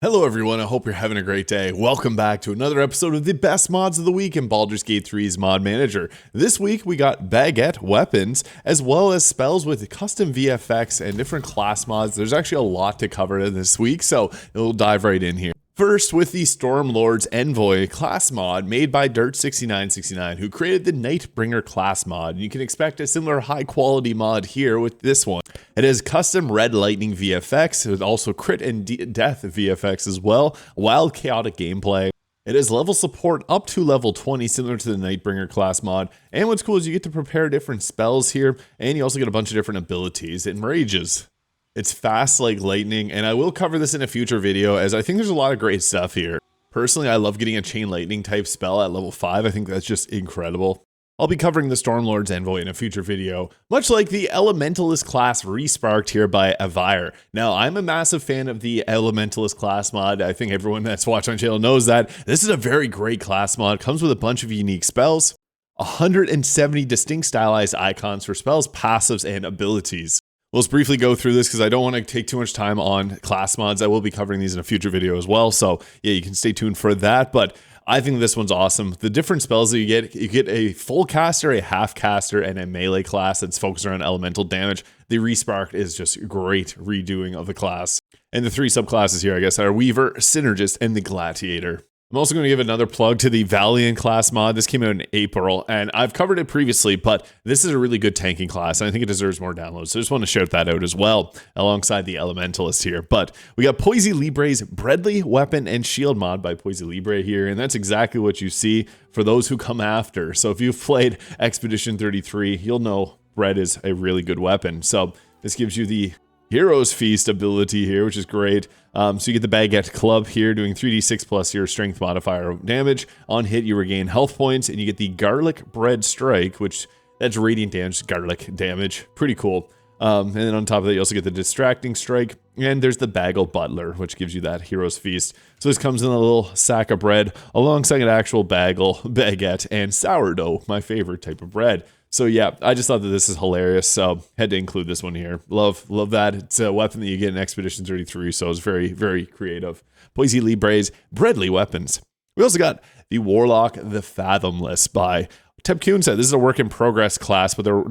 Hello everyone, I hope you're having a great day. Welcome back to another episode of the best mods of the week in Baldur's Gate 3's Mod Manager. This week we got baguette weapons, as well as spells with custom VFX and different class mods. There's actually a lot to cover this week, so we'll dive right in here. First, with the Stormlord's Envoy class mod made by Dirt6969, who created the Nightbringer class mod. You can expect a similar high quality mod here with this one. It has custom red lightning VFX, with also crit and death VFX as well, wild chaotic gameplay. It has level support up to level 20, similar to the Nightbringer class mod. And what's cool is you get to prepare different spells here, and you also get a bunch of different abilities and rages. It's fast like lightning, and I will cover this in a future video as I think there's a lot of great stuff here. Personally, I love getting a chain lightning type spell at level 5. I think that's just incredible. I'll be covering the Stormlord's Envoy in a future video, much like the Elementalist class Resparked here by Aida. Now, I'm a massive fan of the Elementalist class mod. I think everyone that's watched my channel knows that. This is a very great class mod. It comes with a bunch of unique spells, 170 distinct stylized icons for spells, passives, and abilities. Let's briefly go through this because I don't want to take too much time on class mods. I will be covering these in a future video as well. So yeah, you can stay tuned for that. But I think this one's awesome. The different spells that you get a full caster, a half caster, and a melee class that's focused around elemental damage. The Resparked is just great redoing of the class. And the three subclasses here, I guess, are Weaver, Synergist, and the Gladiator. I'm also going to give another plug to the Valiant class mod. This came out in April, and I've covered it previously, but this is a really good tanking class, and I think it deserves more downloads. So I just want to shout that out as well, alongside the Elementalist here. But we got Poesilibre's Breadly Weapon and Shield mod by Poesielibre here, and that's exactly what you see for those who come after. So if you've played Expedition 33, you'll know bread is a really good weapon. So this gives you the Hero's Feast ability here, which is great. So you get the Baguette Club here, doing 3d6 plus your strength modifier damage. On hit, you regain health points, and you get the Garlic Bread Strike, which that's radiant damage, garlic damage. Pretty cool. And then on top of that, you also get the Distracting Strike, and there's the Bagel Butler, which gives you that Hero's Feast. So this comes in a little sack of bread, alongside an actual baguette, and sourdough, my favorite type of bread. So yeah, I just thought that this is hilarious, so had to include this one here. Love that. It's a weapon that you get in Expedition 33, so it's very, very creative. Poesilibre's Breadly Weapons. We also got the Warlock, the Fathomless by Tepkun said. This is a work in progress class, but they're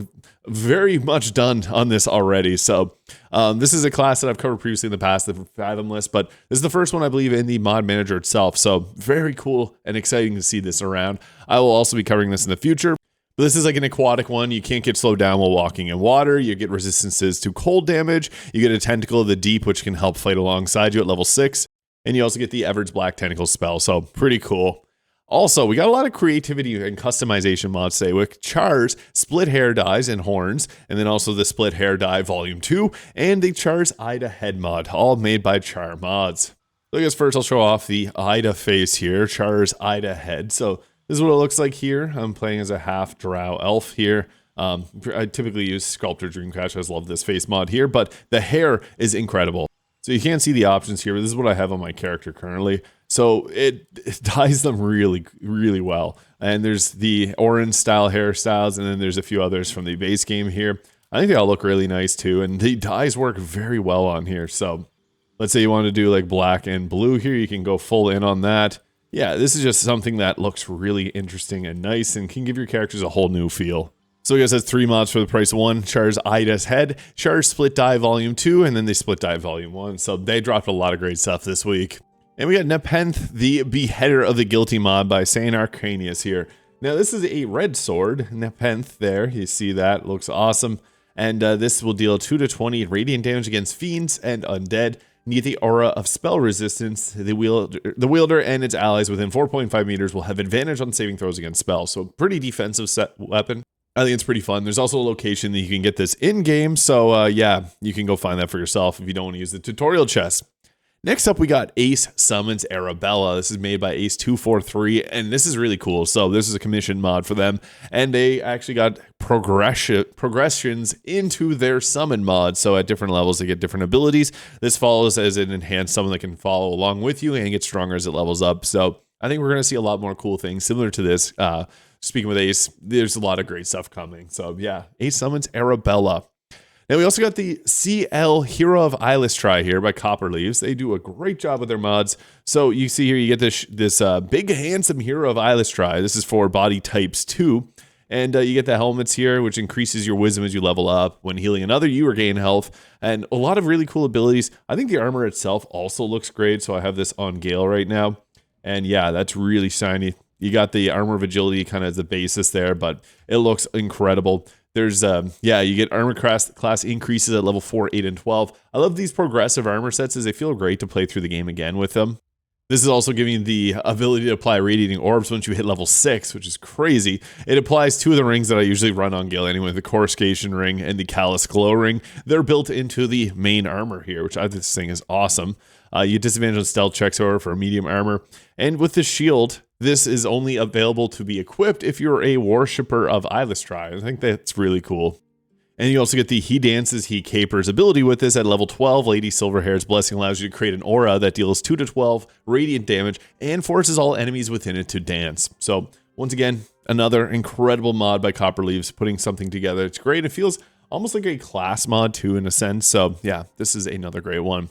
very much done on this already. So this is a class that I've covered previously in the past, the Fathomless, but this is the first one I believe in the mod manager itself. So very cool and exciting to see this around. I will also be covering this in the future. But this is like an aquatic one. You can't get slowed down while walking in water. You get resistances to cold damage. You get a Tentacle of the Deep, which can help fight alongside you at level 6. And you also get the Ever's Black Tentacle spell. So pretty cool. Also, we got a lot of creativity and customization mods today with CHAR's Split Hair Dyes and Horns, and then also the Split Hair Dye Volume 2, and the CHAR's Aida Head mod, all made by CHAR mods. So I guess first I'll show off the Aida face here, CHAR's Aida Head. So this is what it looks like here. I'm playing as a half drow elf here. I typically use Sculptor Dreamcatcher. I just love this face mod here, but the hair is incredible. So you can't see the options here, but this is what I have on my character currently. So it dyes them really, really well. And there's the orange style hairstyles, and then there's a few others from the base game here. I think they all look really nice too, and the dyes work very well on here. So let's say you want to do like black and blue here, you can go full in on that. Yeah, this is just something that looks really interesting and nice and can give your characters a whole new feel. So I guess that's 3 mods for the price of 1. CHAR's Aida's Head, CHAR's Split Dye Volume 2, and then the Split Dye Volume 1. So they dropped a lot of great stuff this week. And we got Nepenthe, the Beheader of the Guilty mod by Saint Arcanius here. Now this is a red sword, Nepenthe there. You see that, looks awesome. And this will deal 2 to 20 radiant damage against fiends and undead. You get the aura of spell resistance. The wielder and its allies within 4.5 meters will have advantage on saving throws against spells. So pretty defensive set weapon. I think it's pretty fun. There's also a location that you can get this in-game. So yeah, you can go find that for yourself if you don't want to use the tutorial chest. Next up, we got ASE Summons Arabella. This is made by ACE243, and this is really cool. So this is a commission mod for them, and they actually got progressions into their summon mod. So at different levels, they get different abilities. This follows as an enhanced summon that can follow along with you and get stronger as it levels up. So I think we're going to see a lot more cool things similar to this. Speaking with ACE, there's a lot of great stuff coming. So yeah, ASE Summons Arabella. Now we also got the CL Hero of Eilistraee here by Copperleaves. They do a great job with their mods. So you see here, you get this big handsome Hero of Eilistraee. This is for body types 2. And you get the helmets here, which increases your wisdom as you level up. When healing another, you regain health. And a lot of really cool abilities. I think the armor itself also looks great. So I have this on Gale right now. And yeah, that's really shiny. You got the armor of agility kind of as the basis there, but it looks incredible. There's, yeah, you get armor class increases at level 4, 8, and 12. I love these progressive armor sets as they feel great to play through the game again with them. This is also giving you the ability to apply radiating orbs once you hit level 6, which is crazy. It applies 2 of the rings that I usually run on Gale anyway, the Coruscation ring and the Callous Glow ring. They're built into the main armor here, which I think this thing is awesome. You disadvantage on stealth checks however for medium armor. And with the shield, this is only available to be equipped if you're a worshipper of Eilistraee. I think that's really cool. And you also get the He Dances, He Capers ability with this at level 12. Lady Silverhair's Blessing allows you to create an aura that deals 2 to 12 radiant damage and forces all enemies within it to dance. So once again, another incredible mod by Copperleaves putting something together. It's great. It feels almost like a class mod too in a sense. So yeah, this is another great one.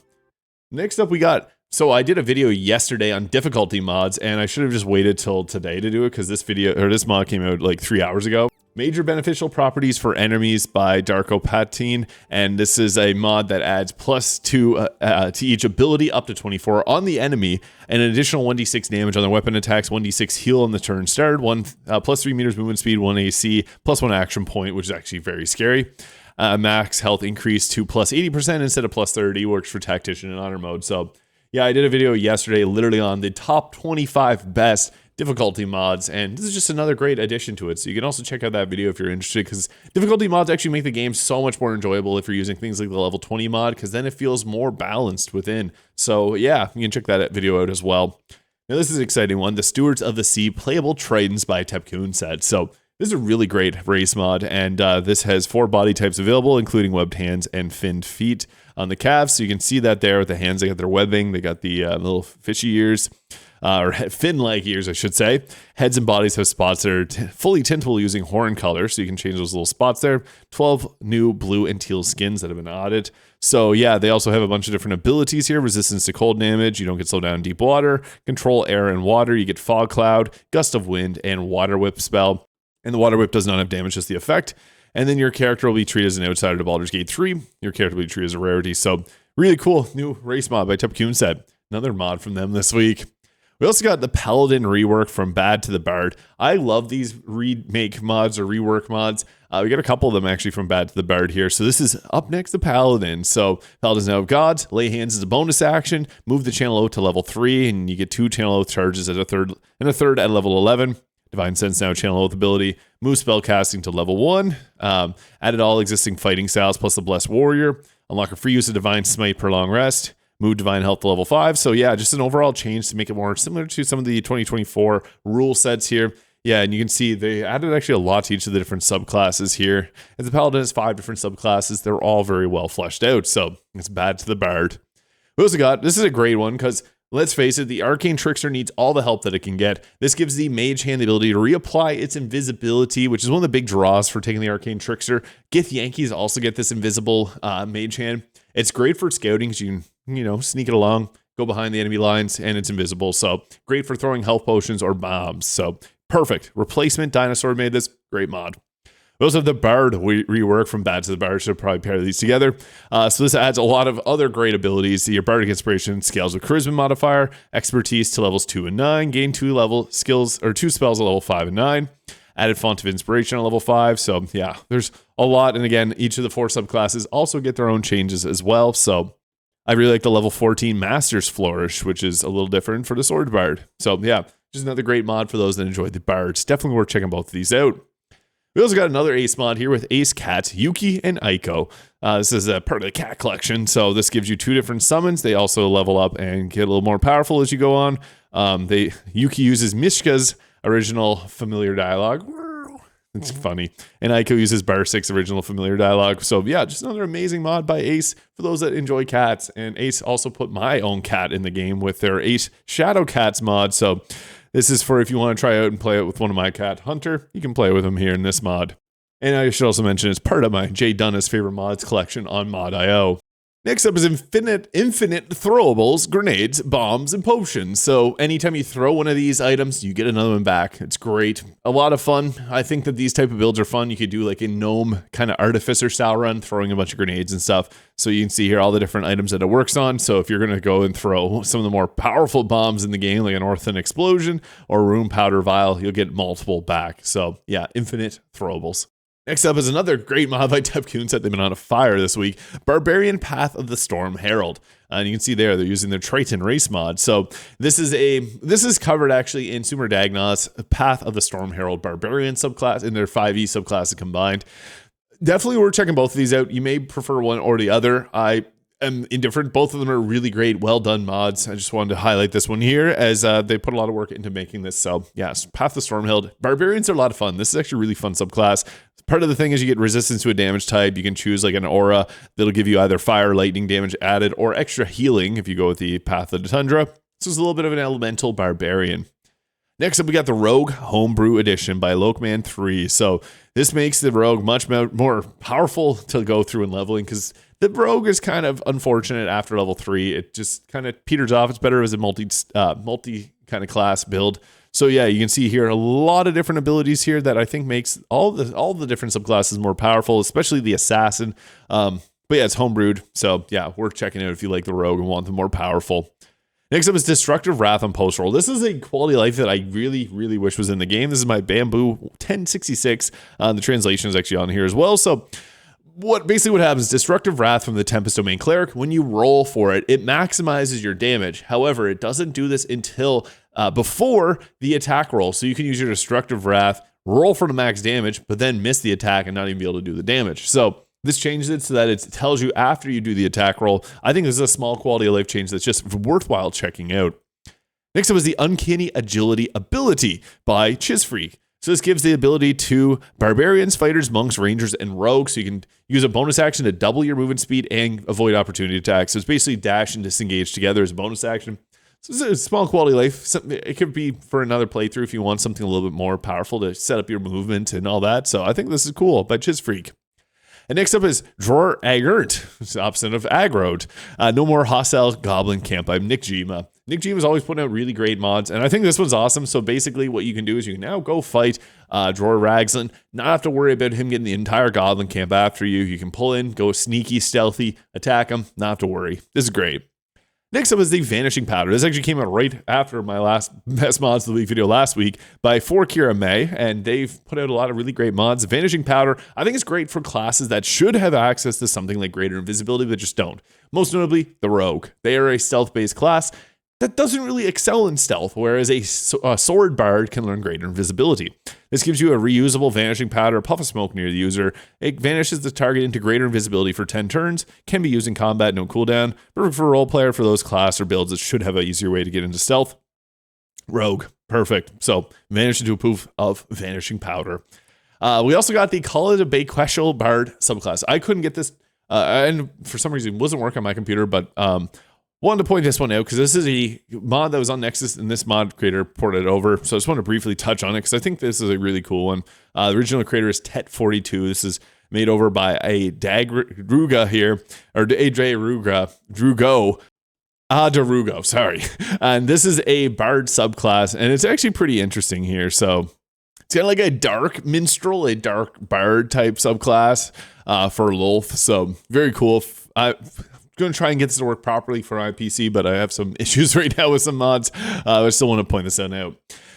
Next up we got, so I did a video yesterday on difficulty mods and I should have just waited till today to do it because this mod came out like 3 hours ago. Major Beneficial Properties for Enemies by Darko Patin, and this is a mod that adds +2 to each ability up to 24 on the enemy, and an additional 1d6 damage on their weapon attacks, 1d6 heal on the turn started, +3 meters movement speed, 1 AC, +1 action point, which is actually very scary. Max health increase to +80% instead of +30, works for Tactician and Honor mode. So yeah, I did a video yesterday literally on the top 25 best difficulty mods, and this is just another great addition to it. So you can also check out that video if you're interested, because difficulty mods actually make the game so much more enjoyable if you're using things like the level 20 mod, because then it feels more balanced within. So yeah, you can check that video out as well. Now this is an exciting one, the Stewards of the Sea Playable Tritons by Tepcoon set. So this is a really great race mod, and this has 4 body types available, including webbed hands and finned feet on the calves. So you can see that there with the hands, they got their webbing, they got the little fishy ears, or fin-like ears, I should say. Heads and bodies have spots that are fully tintable using horn color, so you can change those little spots there. 12 new blue and teal skins that have been added. So yeah, they also have a bunch of different abilities here. Resistance to cold damage, you don't get slowed down in deep water. Control air and water, you get fog cloud, gust of wind, and water whip spell. And the water whip does not have damage, just the effect. And then your character will be treated as an outsider to Baldur's Gate 3. Your character will be treated as a rarity. So really cool new race mod by Tepcoon set. Another mod from them this week. We also got the Paladin Rework from Bad to the Bard. I love these remake mods or rework mods. We got a couple of them actually from Bad to the Bard here. So this is up next to Paladin. So Paladins now have gods, lay hands as a bonus action, move the channel oath to level 3, and you get 2 channel oath charges at a third at level 11. Divine Sense now channel oath ability, move spell casting to level 1, added all existing fighting styles plus the Blessed Warrior, unlock a free use of Divine Smite per long rest, move Divine Health to level 5. So yeah, just an overall change to make it more similar to some of the 2024 rule sets here. Yeah, and you can see they added actually a lot to each of the different subclasses here. And the Paladin has 5 different subclasses. They're all very well fleshed out, so it's Bad to the Bard. We also got, this is a great one because let's face it, the Arcane Trickster needs all the help that it can get. This gives the Mage Hand the ability to reapply its invisibility, which is one of the big draws for taking the Arcane Trickster. Gith Yankees also get this invisible Mage Hand. It's great for scouting because you can, sneak it along, go behind the enemy lines, and it's invisible. So great for throwing health potions or bombs. So perfect. Replacement Dinosaur made this. Great mod. We also have the Bard rework from Bad to the Bard. Should probably pair these together. So this adds a lot of other great abilities. Your Bardic Inspiration scales with Charisma modifier, Expertise to levels 2 and 9, gain 2 spells at level 5 and 9. Added Font of Inspiration on level 5. So yeah, there's a lot. And again, each of the 4 subclasses also get their own changes as well. So I really like the level 14 Master's Flourish, which is a little different for the Sword Bard. So yeah, just another great mod for those that enjoy the Bards. Definitely worth checking both of these out. We also got another Ace mod here with Ace cats, Yuki and Aiko. This is a part of the cat collection, so this gives you 2 different summons. They also level up and get a little more powerful as you go on. Yuki uses Mishka's original familiar dialogue. It's funny. And Aiko uses Barsik's original familiar dialogue. So yeah, just another amazing mod by Ace for those that enjoy cats. And Ace also put my own cat in the game with their Ace Shadow Cats mod. So this is for if you want to try out and play it with one of my cat, Hunter, you can play with him here in this mod. And I should also mention it's part of my Jay Dunnis favorite mods collection on Mod.io. Next up is infinite throwables, grenades, bombs, and potions. So anytime you throw one of these items, you get another one back. It's great. A lot of fun. I think that these type of builds are fun. You could do like a gnome kind of artificer style run, throwing a bunch of grenades and stuff. So you can see here all the different items that it works on. So if you're going to go and throw some of the more powerful bombs in the game, like an Orphan Explosion or Rune Powder Vial, you'll get multiple back. So yeah, infinite throwables. Next up is another great mod by Tepcoon set. They've been on a fire this week. Barbarian Path of the Storm Herald. And you can see there, they're using their Triton race mod. So this is covered actually in Sumer Dagnau's Path of the Storm Herald Barbarian subclass in their 5e subclasses combined. Definitely worth checking both of these out. You may prefer one or the other. I am indifferent. Both of them are really great, well done mods. I just wanted to highlight this one here as they put a lot of work into making this. So yes, Path of the Storm Herald. Barbarians are a lot of fun. This is actually a really fun subclass. Part of the thing is you get resistance to a damage type. You can choose like an aura that'll give you either fire, lightning damage added, or extra healing if you go with the Path of the Tundra. This is a little bit of an elemental barbarian. Next up, we got the Rogue Homebrew Edition by Lokman 3. So this makes the Rogue much more powerful to go through in leveling because the Rogue is kind of unfortunate after level 3. It just kind of peters off. It's better as a multi kind of class build. So yeah, you can see here a lot of different abilities here that I think makes all the different subclasses more powerful, especially the Assassin. But yeah, it's homebrewed. So yeah, worth checking out if you like the Rogue and want them more powerful. Next up is Destructive Wrath on Post Roll. This is a quality of life that I really, really wish was in the game. This is my Bamboo 1066. The translation is actually on here as well. So what happens, Destructive Wrath from the Tempest Domain Cleric, when you roll for it, it maximizes your damage. However, it doesn't do this until before the attack roll. So you can use your Destructive Wrath, roll for the max damage, but then miss the attack and not even be able to do the damage. So this changes it so that it tells you after you do the attack roll. I think this is a small quality of life change that's just worthwhile checking out. Next up is the Uncanny Agility ability by Chizfreak. So this gives the ability to barbarians, fighters, monks, rangers, and rogues. So you can use a bonus action to double your movement speed and avoid opportunity attacks. So it's basically dash and disengage together as a bonus action. So it's a small quality of life. It could be for another playthrough if you want something a little bit more powerful to set up your movement and all that. So I think this is cool by Chizfreak. And next up is Dror Aggrn't, it's the opposite of Aggroed. No More Hostile Goblin Camp by Nick Gima. Nick Gima is always putting out really great mods, and I think this one's awesome. So basically what you can do is you can now go fight Dror Aggrn't, not have to worry about him getting the entire Goblin Camp after you. You can pull in, go sneaky, stealthy, attack him, not have to worry. This is great. Next up is the Vanishing Powder. This actually came out right after my last Best Mods of the Week video last week by Kira May, and they've put out a lot of really great mods. Vanishing Powder, I think it's great for classes that should have access to something like Greater Invisibility, but just don't. Most notably, the Rogue. They are a stealth-based class that doesn't really excel in stealth, whereas a sword bard can learn Greater Invisibility. This gives you a reusable Vanishing Powder, puff of smoke near the user. It vanishes the target into Greater Invisibility for 10 turns, can be used in combat, no cooldown. Perfect for a role player for those class or builds that should have an easier way to get into stealth. Rogue, perfect. So vanish into a poof of Vanishing Powder. We also got the Call It a Bae'qeshel Bard subclass. I couldn't get this, and for some reason it wasn't working on my computer, but wanted to point this one out because this is a mod that was on Nexus and this mod creator ported it over. So I just want to briefly touch on it because I think this is a really cool one. The original creator is Tet42. This is made over by a Ruga here, or Darugo, sorry. And this is a bard subclass, and it's actually pretty interesting here. So it's kind of like a dark minstrel, a dark bard type subclass for Lolth. So very cool. I'm going to try and get this to work properly for my PC, but I have some issues right now with some mods. I still want to point this out.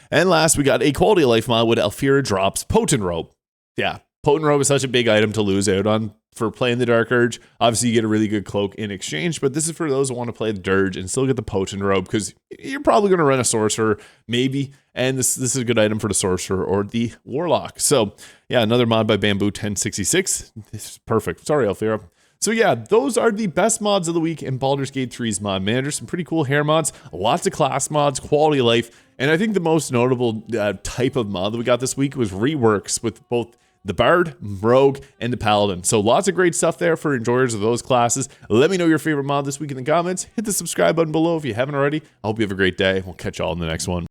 And last, we got a quality of life mod with Alfira Drops Potent Robe. Yeah, Potent Robe is such a big item to lose out on for playing the Dark Urge. Obviously, you get a really good cloak in exchange, but this is for those who want to play the Dirge and still get the Potent Robe because you're probably going to run a Sorcerer, maybe, and this is a good item for the Sorcerer or the Warlock. So, yeah, another mod by Bamboo 1066. This is perfect. Sorry, Alfira. So yeah, those are the best mods of the week in Baldur's Gate 3's Mod Manager. Some pretty cool hair mods, lots of class mods, quality of life, and I think the most notable type of mod that we got this week was reworks with both the Bard, Rogue, and the Paladin. So lots of great stuff there for enjoyers of those classes. Let me know your favorite mod this week in the comments. Hit the subscribe button below if you haven't already. I hope you have a great day. We'll catch y'all in the next one.